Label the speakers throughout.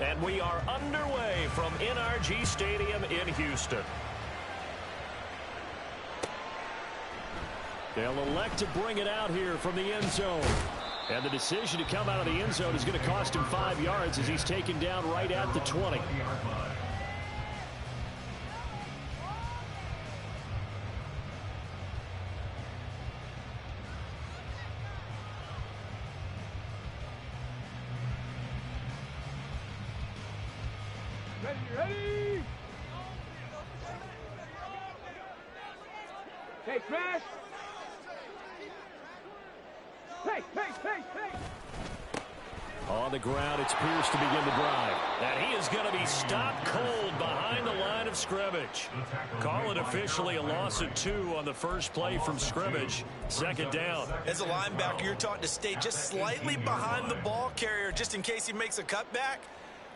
Speaker 1: And we are underway from NRG Stadium in Houston. They'll elect to bring it out here from the end zone. And the decision to come out of the end zone is going to cost him 5 yards as he's taken down right at the 20.
Speaker 2: Ready? Hey, Crash! Hey!
Speaker 1: On the ground, it's Pierce to begin the drive. And he is going to be stopped cold behind the line of scrimmage. Call it officially a loss of 2 on the first play from scrimmage. Second down.
Speaker 3: As a linebacker, you're taught to stay just slightly behind the ball carrier just in case he makes a cutback.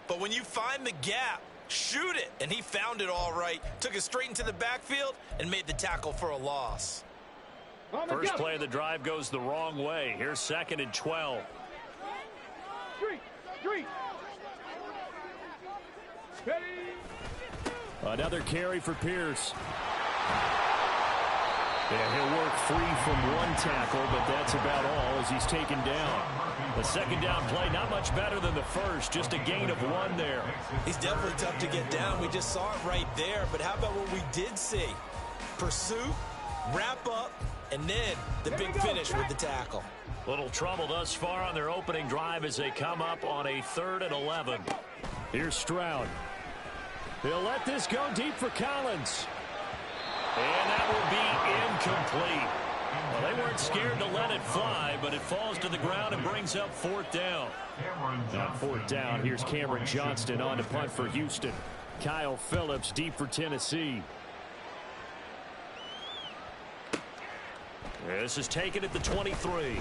Speaker 3: But when you find the gap, shoot it. And he found it all right. Took it straight into the backfield and made the tackle for a loss.
Speaker 1: First play of the drive goes the wrong way. Here's 2nd and 12.
Speaker 2: Street. Ready?
Speaker 1: Another carry for Pierce. Yeah, he'll work free from one tackle, but that's about all as he's taken down. The second down play, not much better than the first, just a gain of 1 there.
Speaker 3: He's definitely tough to get down. We just saw it right there, but how about what we did see? Pursuit, wrap up, and then the big finish with the tackle.
Speaker 1: Little trouble thus far on their opening drive as they come up on a 3rd and 11. Here's Stroud. They'll let this go deep for Collins. And that will be incomplete. Well, they weren't scared to let it fly, but it falls to the ground and brings up 4th down. On 4th down, here's Cameron Johnston on to punt for Houston. Kyle Phillips deep for Tennessee. This is taken at the 23.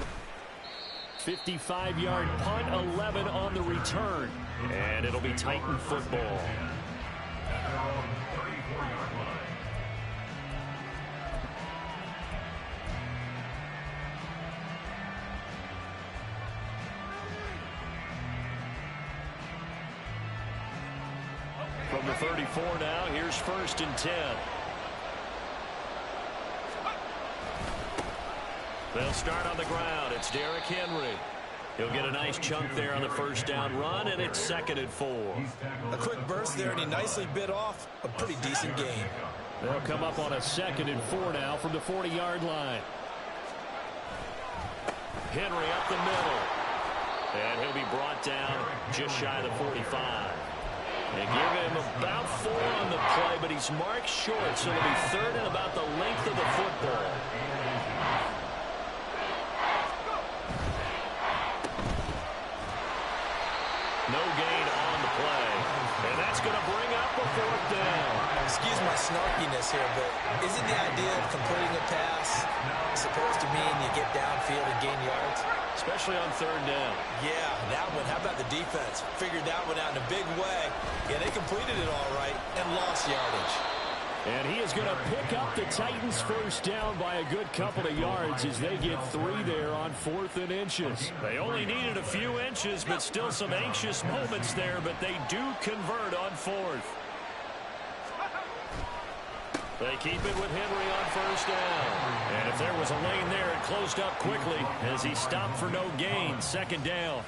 Speaker 1: 55-yard punt, 11 on the return. And it'll be Titan football. From the 34 now, here's 1st and 10. They'll start on the ground. It's Derrick Henry. He'll get a nice chunk there on the first down run, and it's 2nd and 4.
Speaker 3: A quick burst there, and he nicely bit off a pretty decent gain.
Speaker 1: They'll come up on a 2nd and 4 now from the 40-yard line. Henry up the middle. And he'll be brought down just shy of the 45. They give him about 4 on the play, but he's marked short, so it'll be 3rd and about the length of the football. No gain on the play. And that's going to bring up a 4th down.
Speaker 3: Excuse my snarkiness here, but isn't the idea of completing a pass supposed to mean you get downfield and gain yards?
Speaker 1: Especially on 3rd down.
Speaker 3: Yeah, that one. How about the defense? Figured that one out in a big way. Yeah, they completed it all right and lost yardage.
Speaker 1: And he is going to pick up the Titans' first down by a good couple of yards as they get 3 there on 4th and inches. They only needed a few inches, but still some anxious moments there, but they do convert on 4th. They keep it with Henry on 1st down. And if there was a lane there, it closed up quickly as he stopped for no gain. 2nd down.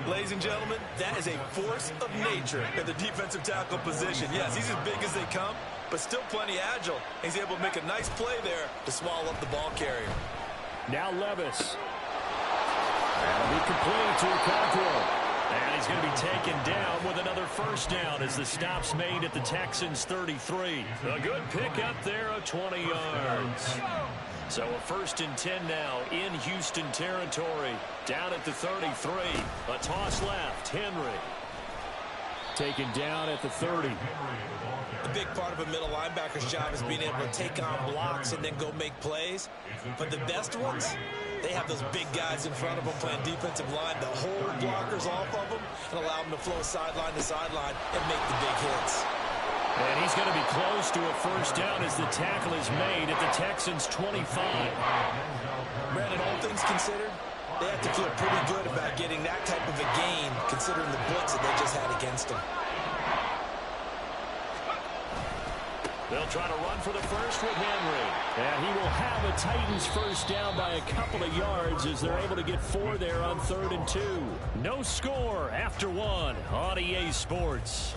Speaker 3: Ladies and gentlemen, that is a force of nature at the defensive tackle position. Yes, he's as big as they come, but still plenty agile. He's able to make a nice play there to swallow up the ball carrier.
Speaker 1: Now Levis. That'll be complete to Okonkwo. And he's going to be taken down with another 1st down as the stop's made at the Texans' 33. A good pickup there of 20 yards. So a 1st and 10 now in Houston territory. Down at the 33. A toss left. Henry. Taken down at the 30.
Speaker 3: A big part of a middle linebacker's job is being able to take on blocks and then go make plays. But the best ones, they have those big guys in front of them playing defensive line that hold blockers off of them and allow them to flow sideline to sideline and make the big hits.
Speaker 1: And he's going to be close to a 1st down as the tackle is made at the Texans' 25.
Speaker 3: Brandon, all things considered, they have to feel pretty good about getting that type of a gain considering the blitz that they just had against them.
Speaker 1: They'll try to run for the first with Henry. And he will have a Titans first down by a couple of yards as they're able to get 4 there on 3rd and 2. No score after 1 on EA Sports.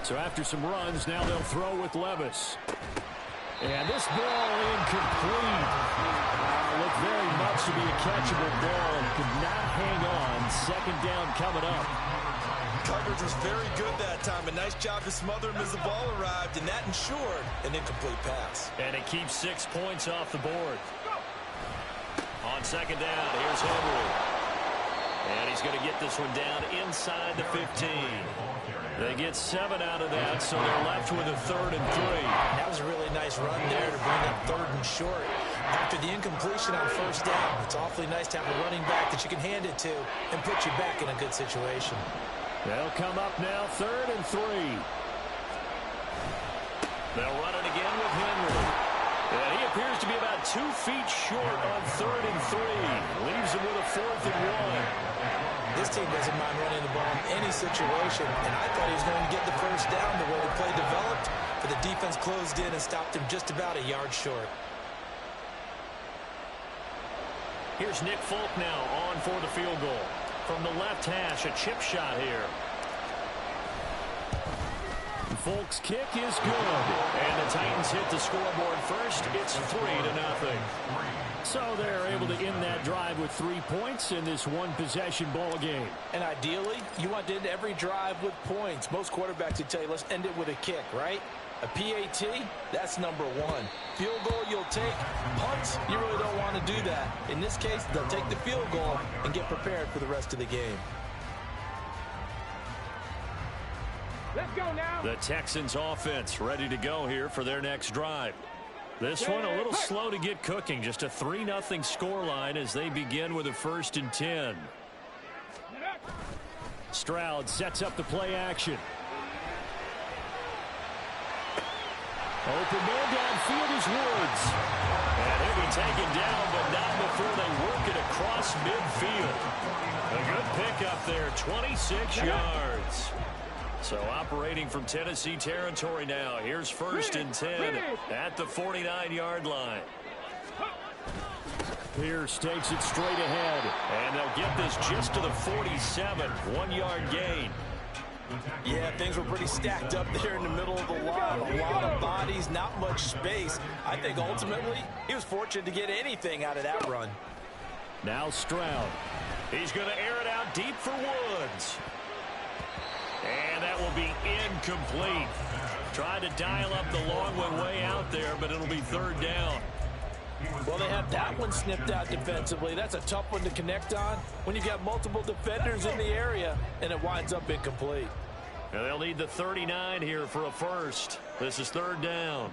Speaker 1: So after some runs, now they'll throw with Levis. And this ball incomplete. Looked very much to be a catchable ball and could not hang on. 2nd down coming up.
Speaker 3: Coverage was very good that time. A nice job to smother him as the ball arrived, and that ensured an incomplete pass.
Speaker 1: And it keeps 6 points off the board. On 2nd down, here's Henry. And he's going to get this one down inside the 15. They get 7 out of that, so they're left with a 3rd and 3.
Speaker 3: That was a really nice run there to bring up 3rd and short. After the incompletion on 1st down, it's awfully nice to have a running back that you can hand it to and put you back in a good situation.
Speaker 1: They'll come up now 3rd and 3. They'll run it again with Henry. And he appears to be about 2 feet short on 3rd and 3. Leaves him with a 4th and 1.
Speaker 3: This team doesn't mind running the ball in any situation, and I thought he was going to get the first down the way the play developed, but the defense closed in and stopped him just about a yard short.
Speaker 1: Here's Nick Folk now on for the field goal. From the left hash, a chip shot here. Folk's kick is good, and the Titans hit the scoreboard first. It's 3-0. So they're able to end that drive with 3 points in this one-possession ball game.
Speaker 3: And ideally, you want to end every drive with points. Most quarterbacks would tell you, let's end it with a kick, right? A PAT, that's number 1. Field goal, you'll take. Punts, you really don't want to do that. In this case, they'll take the field goal and get prepared for the rest of the game.
Speaker 2: Let's go now.
Speaker 1: The Texans offense ready to go here for their next drive. This one a little slow to get cooking. Just a 3-0 scoreline as they begin with a 1st and 10. Stroud sets up the play action. Open man downfield is Woods. And he'll be taken down, but not before they work it across midfield. A good pickup there, 26 yards. So operating from Tennessee territory now. Here's 1st and 10 at the 49-yard line. Pierce takes it straight ahead. And they'll get this just to the 47. 1-yard gain.
Speaker 3: Yeah, things were pretty stacked up there in the middle of the line. A lot of bodies, not much space. I think ultimately he was fortunate to get anything out of that run.
Speaker 1: Now Stroud. He's going to air it out deep for Woods. And that will be incomplete. Tried to dial up the long one way out there, but it'll be 3rd down.
Speaker 3: Well, they have that one snipped out defensively. That's a tough one to connect on when you've got multiple defenders in the area, and it winds up incomplete.
Speaker 1: And they'll need the 39 here for a first. This is 3rd down.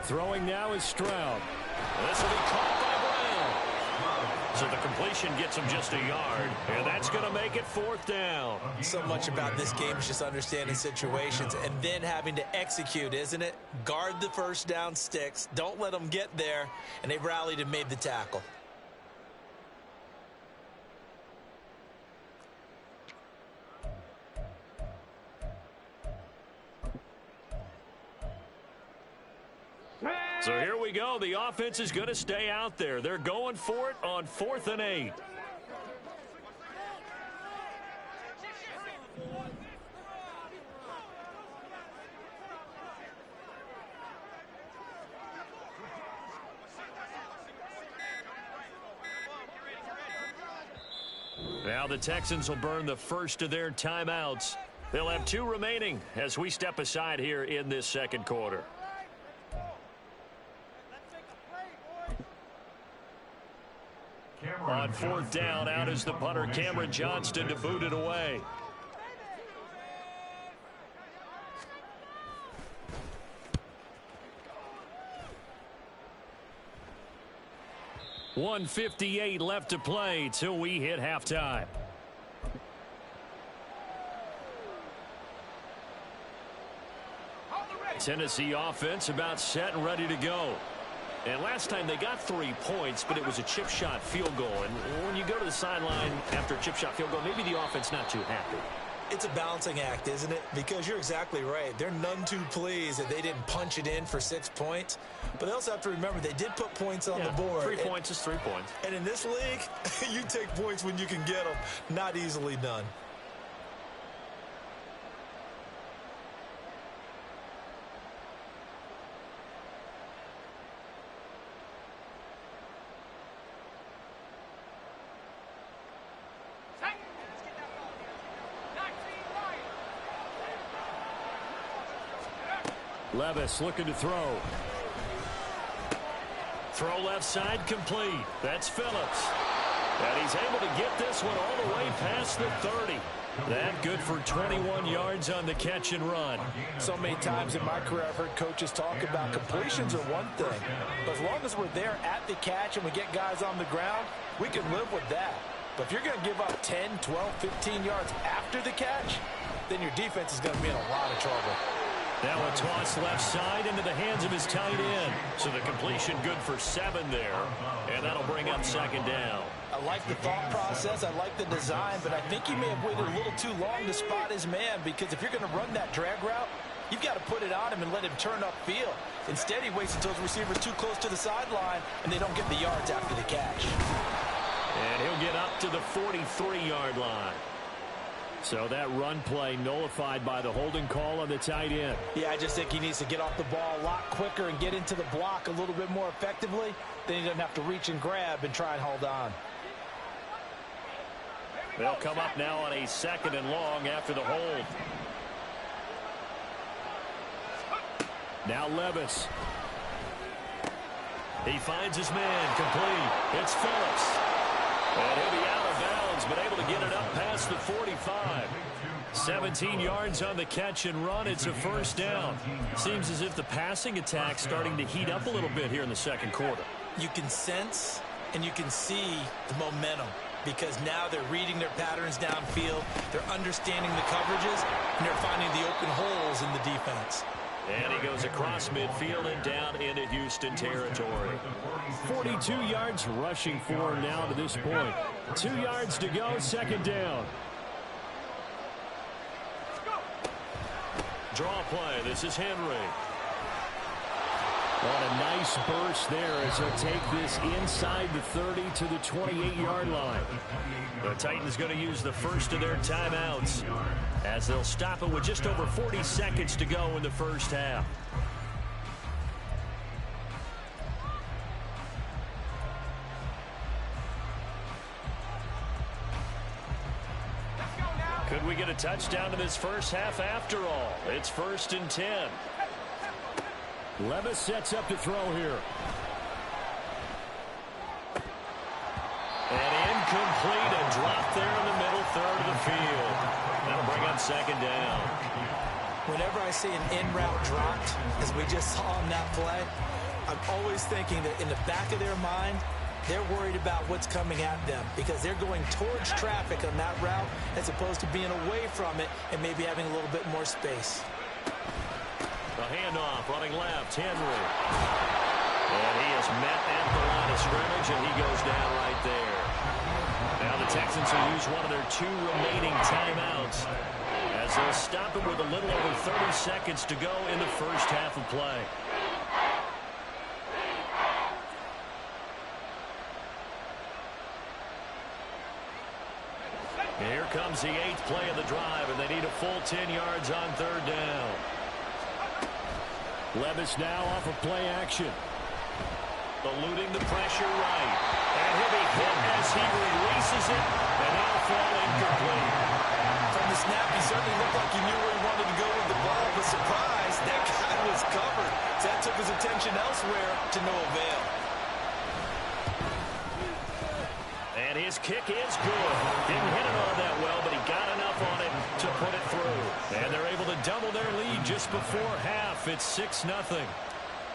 Speaker 1: Throwing now is Stroud. This will be caught by Brown. So the completion gets him just a yard, and that's going to make it 4th down.
Speaker 3: So much about this game is just understanding situations and then having to execute, isn't it? Guard the first down sticks. Don't let them get there, and they rallied and made the tackle.
Speaker 1: So here we go. The offense is going to stay out there. They're going for it on 4th and 8. Now the Texans will burn the first of their timeouts. They'll have 2 remaining as we step aside here in this 2nd quarter. On 4th down, out is the punter, Cameron Johnston, to boot it away. 1:58 left to play till we hit halftime. Tennessee offense about set and ready to go. And last time they got 3 points, but it was a chip shot field goal. And when you go to the sideline after a chip shot field goal, maybe the offense not too happy.
Speaker 3: It's a balancing act, isn't it? Because you're exactly right. They're none too pleased that they didn't punch it in for 6 points. But they also have to remember they did put points on the board.
Speaker 1: 3 points is 3 points.
Speaker 3: And in this league, you take points when you can get them. Not easily done.
Speaker 1: Levis looking to throw. Throw left side complete. That's Phillips. And he's able to get this one all the way past the 30. That good for 21 yards on the catch and run.
Speaker 3: So many times in my career I've heard coaches talk about completions are one thing. But as long as we're there at the catch and we get guys on the ground, we can live with that. But if you're going to give up 10, 12, 15 yards after the catch, then your defense is going to be in a lot of trouble.
Speaker 1: Now a toss left side into the hands of his tight end. So the completion good for 7 there. And that'll bring up second down.
Speaker 3: I like the thought process. I like the design. But I think he may have waited a little too long to spot his man. Because if you're going to run that drag route, you've got to put it on him and let him turn upfield. Instead, he waits until his receiver's too close to the sideline and they don't get the yards after the catch.
Speaker 1: And he'll get up to the 43-yard line. So that run play nullified by the holding call on the tight end.
Speaker 3: Yeah, I just think he needs to get off the ball a lot quicker and get into the block a little bit more effectively. Then he doesn't have to reach and grab and try and hold on.
Speaker 1: They'll come up now on a 2nd and long after the hold. Now Levis. He finds his man complete. It's Phillips. And he'll be out of bounds, but able to get it up past the 45. 17 yards on the catch and run. It's a first down. Seems as if the passing attack's starting to heat up a little bit here in the second quarter.
Speaker 3: You can sense and you can see the momentum because now they're reading their patterns downfield. They're understanding the coverages, and they're finding the open holes in the defense.
Speaker 1: And he goes across midfield and down into Houston territory. 42 yards rushing for him now to this point. 2 yards to go, second down. Draw play. This is Henry. On a nice burst there as he'll take this inside the 30 to the 28-yard line. The Titans going to use the first of their timeouts as they'll stop it with just over 40 seconds to go in the first half. Could we get a touchdown in this first half after all? It's 1st and 10. Levis sets up to throw here. And incomplete, a drop there in the middle third of the field. That'll bring up second down.
Speaker 3: Whenever I see an in-route dropped, as we just saw in that play, I'm always thinking that in the back of their mind, they're worried about what's coming at them because they're going towards traffic on that route as opposed to being away from it and maybe having a little bit more space.
Speaker 1: The handoff running left, Henry. And he is met at the line of scrimmage, and he goes down right there. Now the Texans will use one of their 2 remaining timeouts as they'll stop it with a little over 30 seconds to go in the first half of play. Here comes the 8th play of the drive, and they need a full 10 yards on 3rd down. Levis now off of play action. Eluding the pressure right. And he'll be hit as he releases it, and that'll fall incomplete.
Speaker 3: From the snap, he certainly looked like he knew where he wanted to go with the ball, but surprise, that guy was covered. So that took his attention elsewhere to no avail.
Speaker 1: And his kick is good. Didn't hit it all that well, but he got enough on it to put it through. And they're able to double their lead just before half. It's 6-0.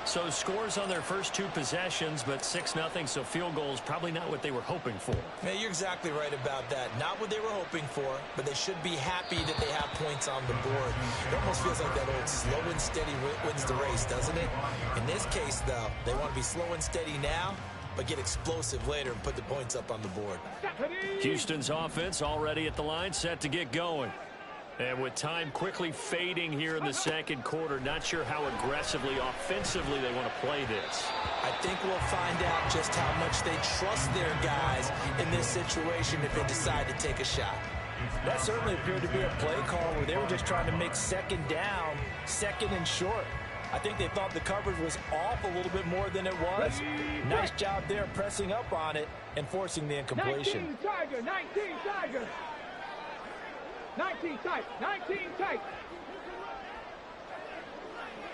Speaker 1: So scores on their first 2 possessions, but 6-0, so field goals probably not what they were hoping for.
Speaker 3: Yeah, you're exactly right about that. Not what they were hoping for, but they should be happy that they have points on the board. It almost feels like that old slow and steady wins the race, doesn't it? In this case, though, they want to be slow and steady now, but get explosive later and put the points up on the board.
Speaker 1: Houston's offense already at the line, set to get going. And with time quickly fading here in the second quarter, not sure how aggressively, offensively they want to play this.
Speaker 3: I think we'll find out just how much they trust their guys in this situation if they decide to take a shot. That certainly appeared to be a play call where they were just trying to make second down, second and short. I think they thought the coverage was off a little bit more than it was. Nice job there pressing up on it and forcing the incompletion.
Speaker 2: 19 Tiger, 19 Tiger. 19 tight, 19 tight.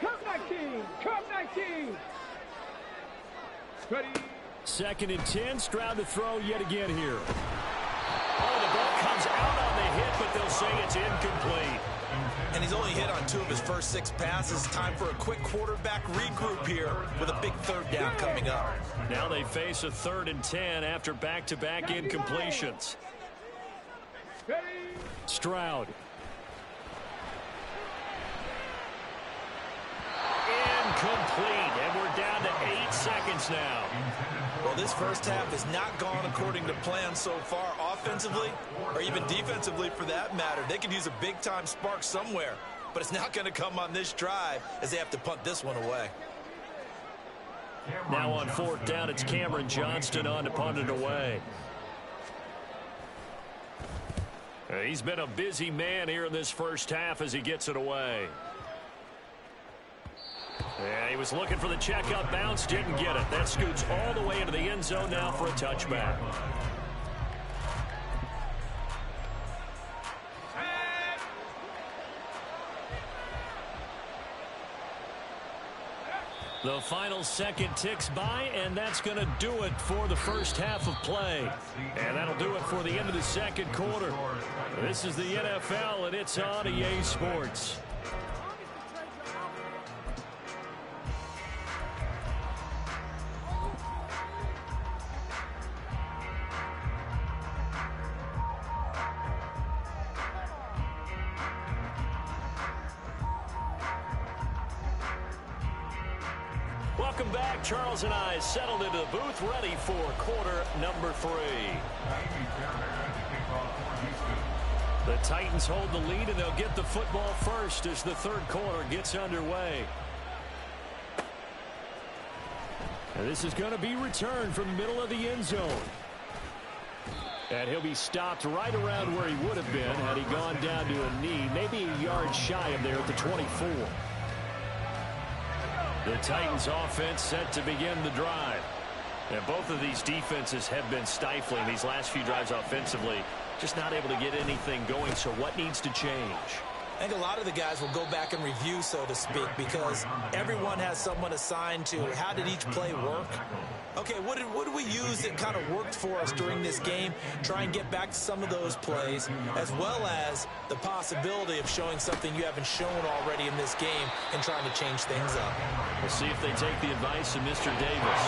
Speaker 2: Curve 19, curve 19. Ready.
Speaker 1: 2nd and 10, Stroud to throw yet again here. Oh, the ball comes out on the hit, but they'll say it's incomplete.
Speaker 3: And he's only hit on 2 of his first 6 passes. Time for a quick quarterback regroup here with a big 3rd down coming up.
Speaker 1: Now they face a 3rd and 10 after back-to-back incompletions.
Speaker 2: Ready.
Speaker 1: Stroud. Incomplete, and we're down to 8 seconds now.
Speaker 3: Well, this first half has not gone according to plan so far, offensively or even defensively for that matter. They could use a big-time spark somewhere, but it's not going to come on this drive as they have to punt this one away.
Speaker 1: Now on 4th down, it's Cameron Johnston on to punt it away. He's been a busy man here in this first half as he gets it away. Yeah, he was looking for the checkup bounce, didn't get it. That scoots all the way into the end zone now for a touchback. The final second ticks by, and that's going to do it for the first half of play. And that'll do it for the end of the second quarter. This is the NFL, and it's on EA Sports. Welcome back. Charles and I settled into the booth, ready for quarter number 3. The Titans hold the lead, and they'll get the football first as the 3rd quarter gets underway. And this is going to be returned from the middle of the end zone. And he'll be stopped right around where he would have been had he gone down to a knee, maybe a yard shy of there at the 24. The Titans offense set to begin the drive. And both of these defenses have been stifling these last few drives offensively. Just not able to get anything going, so what needs to change?
Speaker 3: I think a lot of the guys will go back and review, so to speak, because everyone has someone assigned to how did each play work. Okay, what did we use that kind of worked for us during this game? Try and get back to some of those plays, as well as the possibility of showing something you haven't shown already in this game and trying to change things up.
Speaker 1: We'll see if they take the advice of Mr. Davis.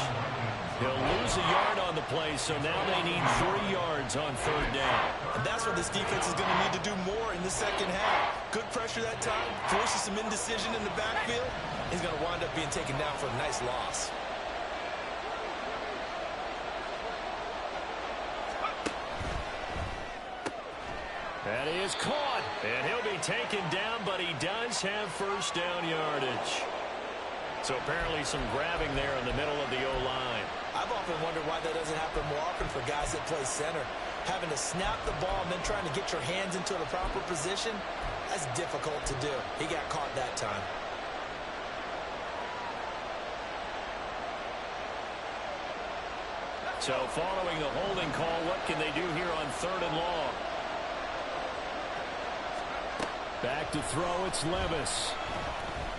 Speaker 1: He'll lose a yard on the play, so now they need 3 yards on 3rd down.
Speaker 3: And that's what this defense is going to need to do more in the second half. Good pressure that time, forces some indecision in the backfield. He's going to wind up being taken down for a nice loss.
Speaker 1: That is caught, and he'll be taken down, but he does have 1st down yardage. So apparently some grabbing there in the middle of the O-line.
Speaker 3: I've often wondered why that doesn't happen more often for guys that play center. Having to snap the ball and then trying to get your hands into the proper position, that's difficult to do. He got caught that time.
Speaker 1: So following the holding call, what can they do here on 3rd and long? Back to throw, it's Levis.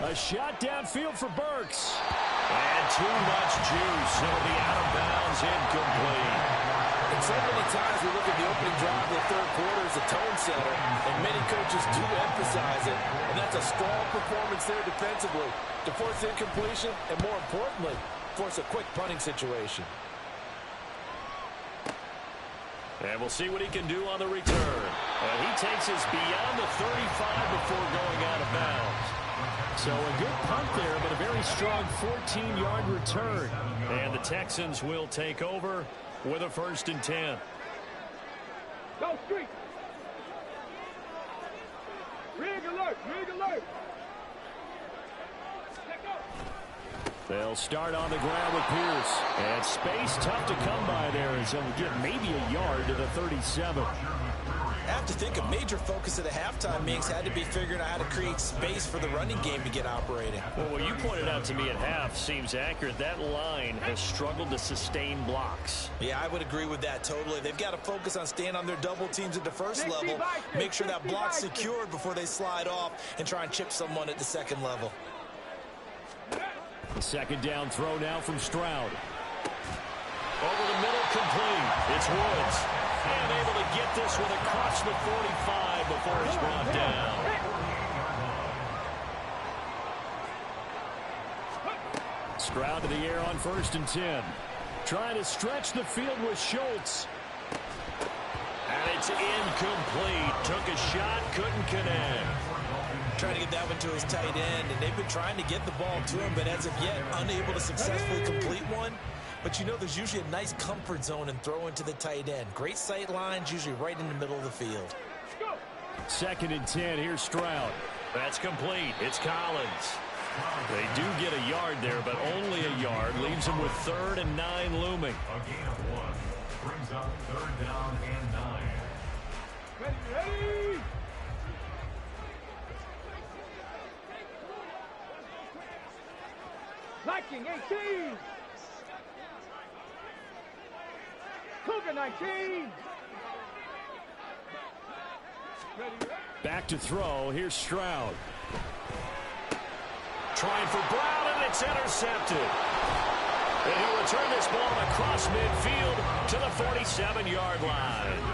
Speaker 1: A shot downfield for Burks. And too much juice. It'll be out of bounds, incomplete.
Speaker 3: And so many times we look at the opening drive of the third quarter as a tone setter, and many coaches do emphasize it. And that's a strong performance there defensively to force incompletion and, more importantly, force a quick punting situation.
Speaker 1: And we'll see what he can do on the return. And he takes us beyond the 35 before going out of bounds. So a good punt there, but a very strong 14-yard return. And the Texans will take over with a 1st and 10.
Speaker 2: Go street. Rig alert, rig alert. Let go.
Speaker 1: They'll start on the ground with Pierce. And space tough to come by there as he'll get maybe a yard to the 37.
Speaker 3: I have to think a major focus of the halftime mix had to be figuring out how to create space for the running game to get operating.
Speaker 1: Well, what you pointed out to me at half seems accurate. That line has struggled to sustain blocks.
Speaker 3: Yeah, I would agree with that totally. They've got to focus on staying on their double teams at the first level, make sure that block's secured before they slide off and try and chip someone at the second level.
Speaker 1: The second down throw now from Stroud. Over the middle, complete. It's Woods. And able to get this one across the 45 before it's brought down. Stroud to the air on 1st and 10. Trying to stretch the field with Schultz. And it's incomplete. Took a shot, couldn't connect.
Speaker 3: Trying to get that one to his tight end, and they've been trying to get the ball to him, but as of yet, unable to successfully complete one. But you know there's usually a nice comfort zone in throwing to the tight end. Great sight lines, usually right in the middle of the field.
Speaker 1: 2nd and 10, here's Stroud. That's complete. It's Collins. They do get a yard there, but only a yard. Leaves them with 3rd and 9 looming.
Speaker 4: Brings up 3rd down and 9.
Speaker 2: Ready. Viking 18. Cougar 19. Ready.
Speaker 1: Back to throw. Here's Stroud. Trying for Brown, and it's intercepted. And he'll return this ball across midfield to the 47-yard line.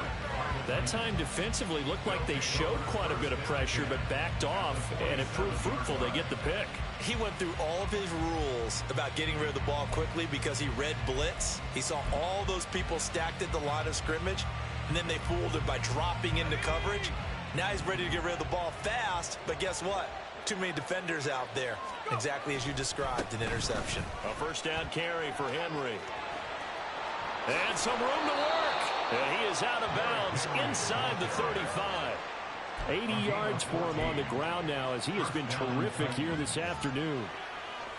Speaker 1: That time defensively looked like they showed quite a bit of pressure, but backed off, and it proved fruitful. They get the pick.
Speaker 3: He went through all of his rules about getting rid of the ball quickly because he read blitz. He saw all those people stacked at the line of scrimmage, and then they fooled him by dropping into coverage. Now he's ready to get rid of the ball fast, but guess what? Too many defenders out there. Exactly as you described, an interception.
Speaker 1: A 1st down carry for Henry. And some room to work. And he is out of bounds inside the 35. 80 yards for him on the ground now as he has been terrific here this afternoon.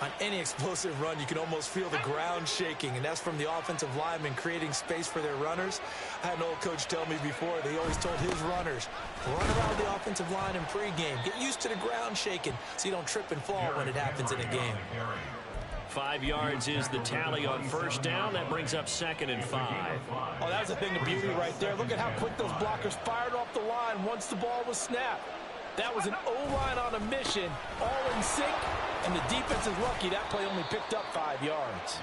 Speaker 3: On any explosive run, you can almost feel the ground shaking, and that's from the offensive linemen creating space for their runners. I had an old coach tell me before, they always told his runners, run around the offensive line in pregame. Get used to the ground shaking so you don't trip and fall when it happens in a game.
Speaker 1: 5 yards is the tally on 1st down. That brings up 2nd and 5.
Speaker 3: Oh, that was a thing of beauty right there. Look at how quick those blockers fired off the line once the ball was snapped. That was an O-line on a mission, all in sync, and the defense is lucky that play only picked up 5 yards.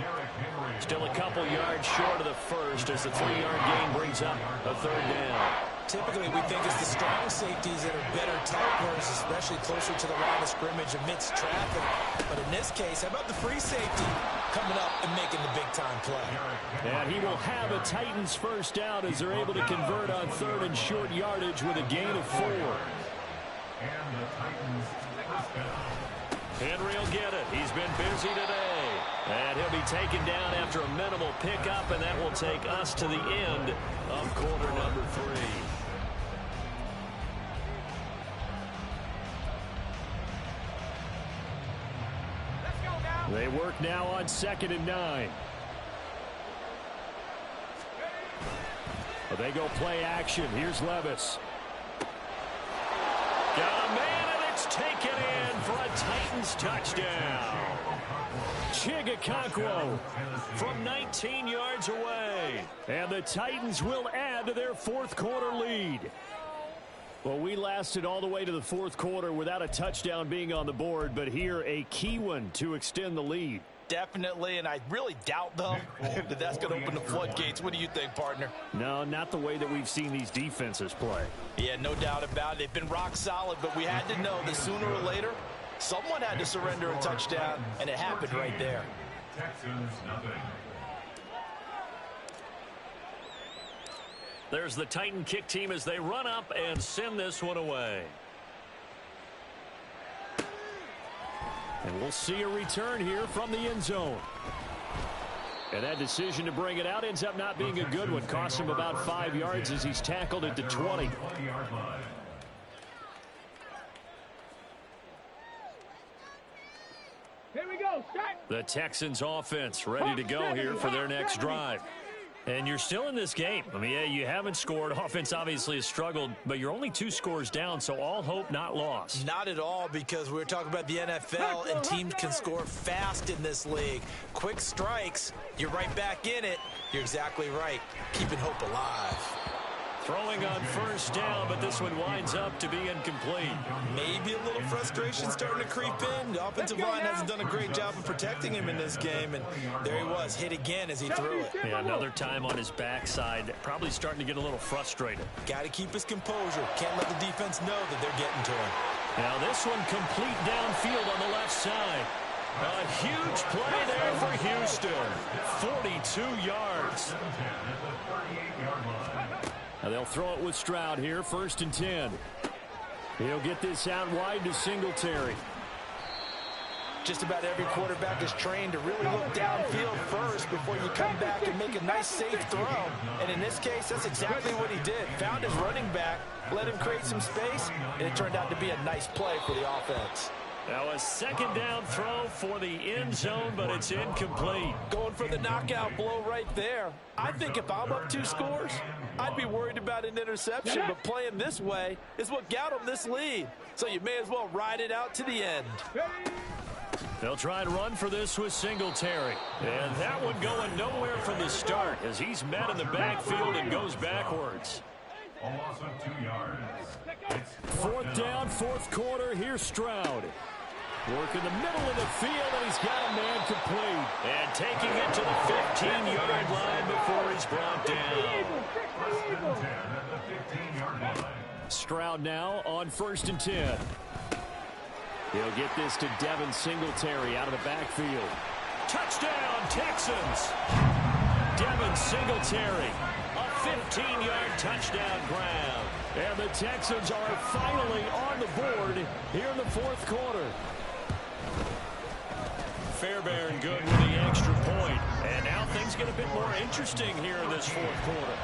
Speaker 1: Still a couple yards short of the first as the 3-yard gain brings up a 3rd down.
Speaker 3: Typically, we think it's the strong safeties that are better tacklers, especially closer to the line of scrimmage amidst traffic. But in this case, how about the free safety coming up and making the big-time play?
Speaker 1: And he will have a Titans 1st down as they're able to convert on 3rd and short yardage with a gain of 4.
Speaker 4: And the Titans 1st down.
Speaker 1: Henry will get it. He's been busy today. And he'll be taken down after a minimal pickup, and that will take us to the end of quarter number 3. They work now on 2nd and 9. They go play action. Here's Levis. Got a man, and it's taken in for a Titans touchdown. Chigakonkwo from 19 yards away. And the Titans will add to their 4th quarter lead. Well, we lasted all the way to the 4th quarter without a touchdown being on the board, but here a key one to extend the lead.
Speaker 3: Definitely, and I really doubt, though, that that's going to open the floodgates. What do you think, partner?
Speaker 1: No, not the way that we've seen these defenses play.
Speaker 3: Yeah, no doubt about it. They've been rock solid, but we had to know that sooner or later, someone had to surrender a touchdown, and it happened right there.
Speaker 4: Texans, nothing.
Speaker 1: There's the Titan kick team as they run up and send this one away. And we'll see a return here from the end zone. And that decision to bring it out ends up not being a good one. Costs him about 5 yards as he's tackled at the 20.
Speaker 4: 20-yard line.
Speaker 2: Here we go. Start.
Speaker 1: The Texans offense ready to go here for their next drive. And you're still in this game. I mean, yeah, you haven't scored. Offense obviously has struggled, but you're only 2 scores down, so all hope not lost.
Speaker 3: Not at all, because we're talking about the NFL, and teams can score fast in this league. Quick strikes, you're right back in it. You're exactly right. Keeping hope alive.
Speaker 1: Throwing on first down, but this one winds up to be incomplete.
Speaker 3: Maybe a little frustration starting to creep in. The offensive line hasn't done a great job of protecting him in this game, and there he was, hit again as he threw it.
Speaker 1: Yeah, another time on his backside, probably starting to get a little frustrated.
Speaker 3: Got to keep his composure. Can't let the defense know that they're getting to him.
Speaker 1: Now this one complete downfield on the left side. A huge play there for Houston. 42 yards.
Speaker 4: 7-10 at the 38-yard line.
Speaker 1: Now they'll throw it with Stroud here, 1st and 10. He'll get this out wide to Singletary.
Speaker 3: Just about every quarterback is trained to really look downfield first before you come back and make a nice, safe throw. And in this case, that's exactly what he did. Found his running back, let him create some space, and it turned out to be a nice play for the offense.
Speaker 1: Now a 2nd down throw for the end zone, but it's incomplete.
Speaker 3: Going for the knockout blow right there. I think if I'm up 2 scores, I'd be worried about an interception, but playing this way is what got him this lead. So you may as well ride it out to the end.
Speaker 1: They'll try and run for this with Singletary. And that one going nowhere from the start as he's met in the backfield and goes backwards.
Speaker 4: A loss of 2 yards. It's
Speaker 1: 4th down, 4th quarter. Here's Stroud. Work in the middle of the field, and he's got a man complete. And taking it to the 15-yard line before he's brought down.
Speaker 4: 7-10 at the 15-yard line.
Speaker 1: Stroud now on 1st and 10. He'll get this to Devin Singletary out of the backfield. Touchdown, Texans! Devin Singletary, a 15-yard touchdown grab. And the Texans are finally on the board here in the 4th quarter. Fairbairn good with the extra point. And now things get a bit more interesting here in this 4th quarter.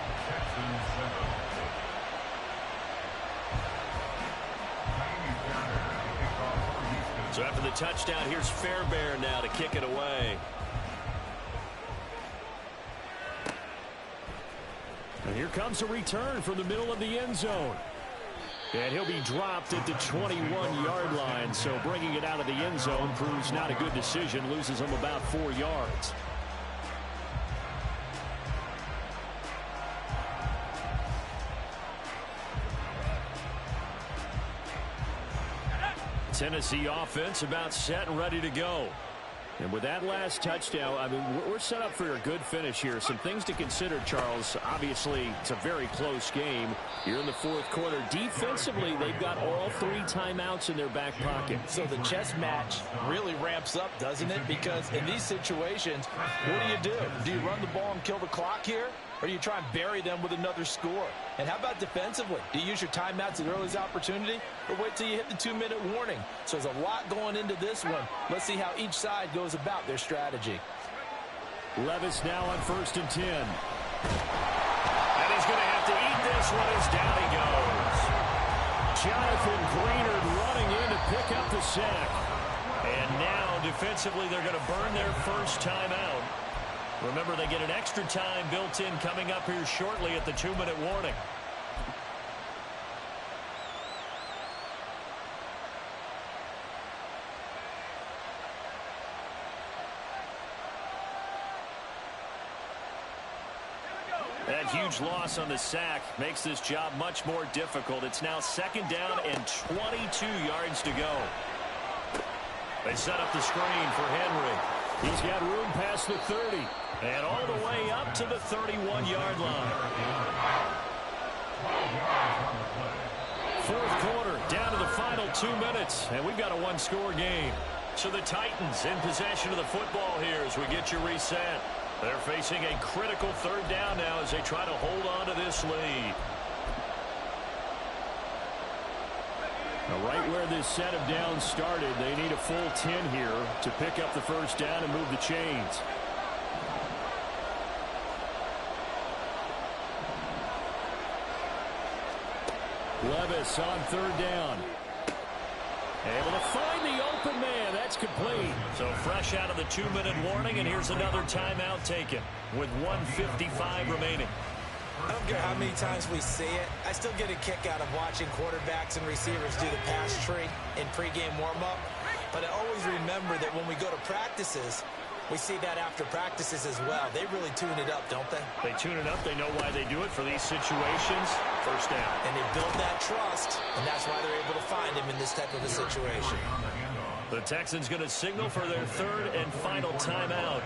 Speaker 1: So after the touchdown, here's Fairbairn now to kick it away. And here comes a return from the middle of the end zone. And he'll be dropped at the 21-yard line. So bringing it out of the end zone proves not a good decision. Loses him about 4 yards. Tennessee offense about set and ready to go. And with that last touchdown, I mean, we're set up for a good finish here. Some things to consider, Charles. Obviously, it's a very close game. You're in the 4th quarter. Defensively, they've got all 3 timeouts in their back pocket.
Speaker 3: So the chess match really ramps up, doesn't it? Because in these situations, what do? Do you run the ball and kill the clock here? Or do you try and bury them with another score? And how about defensively? Do you use your timeouts at earliest opportunity? Or wait till you hit the 2-minute warning? So there's a lot going into this one. Let's see how each side goes about their strategy.
Speaker 1: Levis now on 1st and 10. And he's going to have to eat this one as down he goes. Jonathan Greenard running in to pick up the sack. And now defensively they're going to burn their first timeout. Remember, they get an extra time built in coming up here shortly at the 2-minute warning. That huge loss on the sack makes this job much more difficult. It's now 2nd down and 22 yards to go. They set up the screen for Henry. He's got room past the 30. And all the way up to the 31-yard line. Fourth quarter, down to the final 2 minutes. And we've got a one-score game. So the Titans in possession of the football here as we get you reset. They're facing a critical third down now as they try to hold on to this lead. Now, right where this set of downs started, they need a full 10 here to pick up the first down and move the chains. Levis on third down. Able to find the open man. That's complete. So fresh out of the 2-minute warning, and here's another timeout taken with 1:55 remaining.
Speaker 3: I don't care how many times we see it. I still get a kick out of watching quarterbacks and receivers do the pass tree in pregame warm-up. But I always remember that when we go to practices, we see that after practices as well. They really tune it up, don't they?
Speaker 1: They tune it up. They know why they do it for these situations. First down.
Speaker 3: And they build that trust, and that's why they're able to find him in this type of a situation.
Speaker 1: The Texans going to signal for their third and final timeout.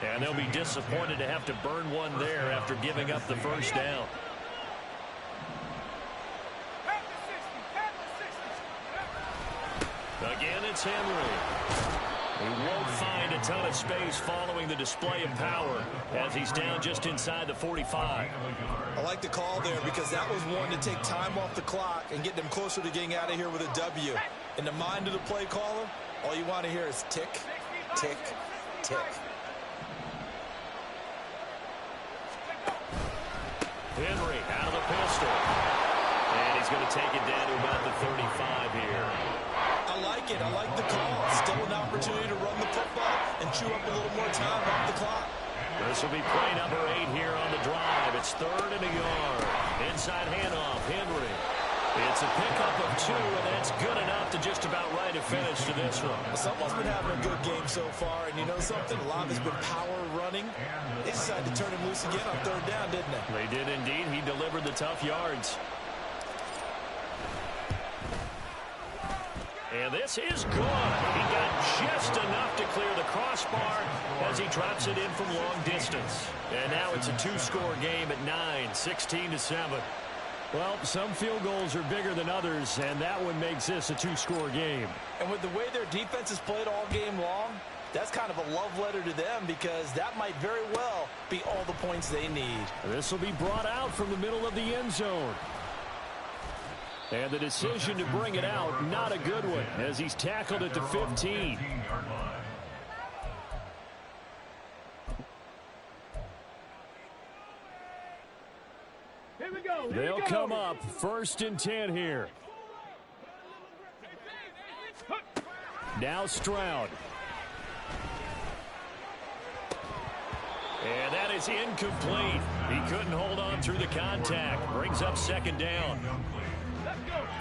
Speaker 1: And they'll be disappointed to have to burn one there after giving up the first down. Again, it's Henry. He won't find a ton of space following the display of power as he's down just inside the 45.
Speaker 3: I like the call there because that was one to take time off the clock and get them closer to getting out of here with a W. In the mind of the play caller, all you want to hear is tick, tick, tick.
Speaker 1: Henry out of the pistol. And he's going to take it down to about the 35 here.
Speaker 3: I like it. I like the call. Still an opportunity to run the football and chew up a little more time off the clock.
Speaker 1: This will be play number 8 here on the drive. It's third and a yard. Inside handoff, Henry. It's a pickup of 2, and that's good enough to just about write a finish to this one.
Speaker 3: Well, someone's been having a good game so far, and you know something? A lot has been power running. They decided to turn him loose again on third down, didn't they?
Speaker 1: They did indeed. He delivered the tough yards. And this is good. He got just enough to clear the crossbar as he drops it in from long distance. And now it's a 2-score game at 9, 16-7. Well, some field goals are bigger than others, and that one makes this a 2-score game.
Speaker 3: And with the way their defense has played all game long, that's kind of a love letter to them because that might very well be all the points they need.
Speaker 1: This will be brought out from the middle of the end zone. And the decision to bring it out, not a good one, as he's tackled at the 15.
Speaker 2: Here we go.
Speaker 1: They'll come up 1st and 10 here. Now Stroud. And that is incomplete. He couldn't hold on through the contact. Brings up 2nd down.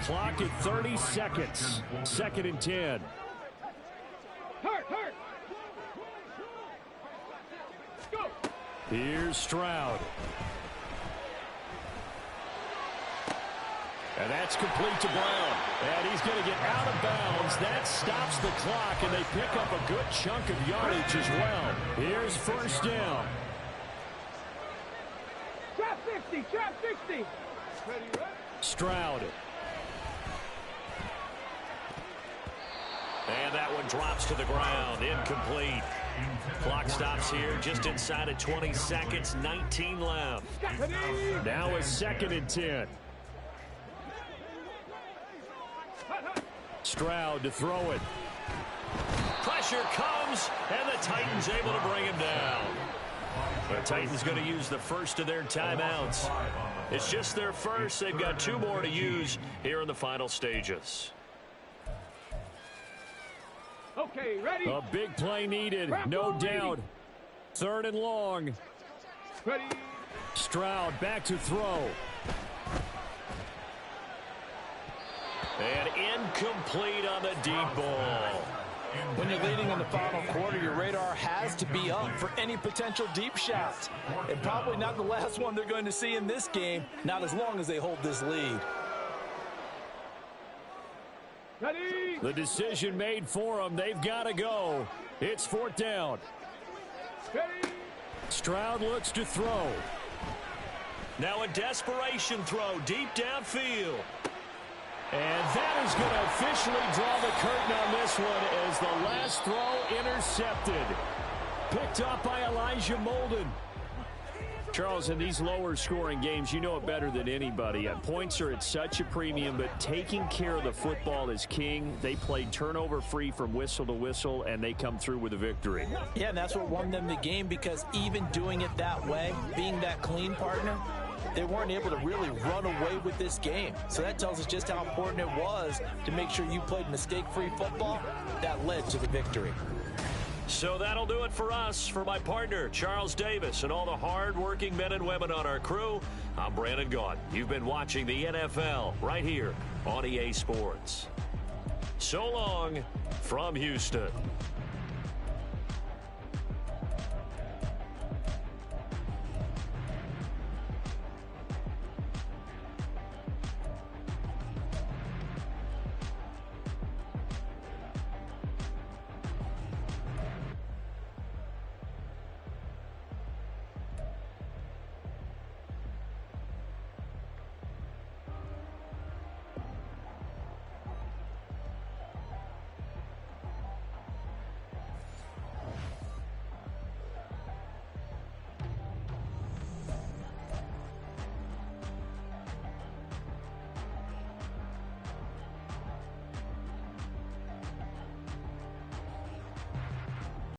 Speaker 1: Clock at 30 seconds. 2nd and 10.
Speaker 2: Hurt. Go.
Speaker 1: Here's Stroud. And that's complete to Brown. And he's going to get out of bounds. That stops the clock, and they pick up a good chunk of yardage as well. Here's 1st down.
Speaker 2: Trap 60.
Speaker 1: Stroud. And that one drops to the ground. Incomplete. Clock stops here just inside of 20 seconds. 19 left. Now a 2nd and 10. Stroud to throw it. Pressure comes, and the Titans able to bring him down. The Titans going to use the first of their timeouts. It's just their first. They've got 2 more to use here in the final stages.
Speaker 2: Okay, ready?
Speaker 1: A big play needed, no doubt. 3rd and long.
Speaker 2: Ready?
Speaker 1: Stroud back to throw. And incomplete on the deep ball.
Speaker 3: When you're leading in the final quarter, your radar has to be up for any potential deep shots. And probably not the last one they're going to see in this game, not as long as they hold this lead.
Speaker 2: Ready.
Speaker 1: The decision made for them. They've got to go. It's 4th down.
Speaker 2: Ready.
Speaker 1: Stroud looks to throw.
Speaker 3: Now a desperation throw deep downfield.
Speaker 1: And that is going to officially draw the curtain on this one as the last throw intercepted. Picked up by Elijah Molden. Charles, in these lower scoring games, you know it better than anybody. Points are at such a premium, but taking care of the football is king. They played turnover free from whistle to whistle, and they come through with a victory.
Speaker 5: Yeah, and that's what won them the game, because even doing it that way, being that clean partner, they weren't able to really run away with this game. So that tells us just how important it was to make sure you played mistake-free football. That led to the victory.
Speaker 1: So that'll do it for us. For my partner, Charles Davis, and all the hard-working men and women on our crew, I'm Brandon Gaudin. You've been watching the NFL right here on EA Sports. So long from Houston.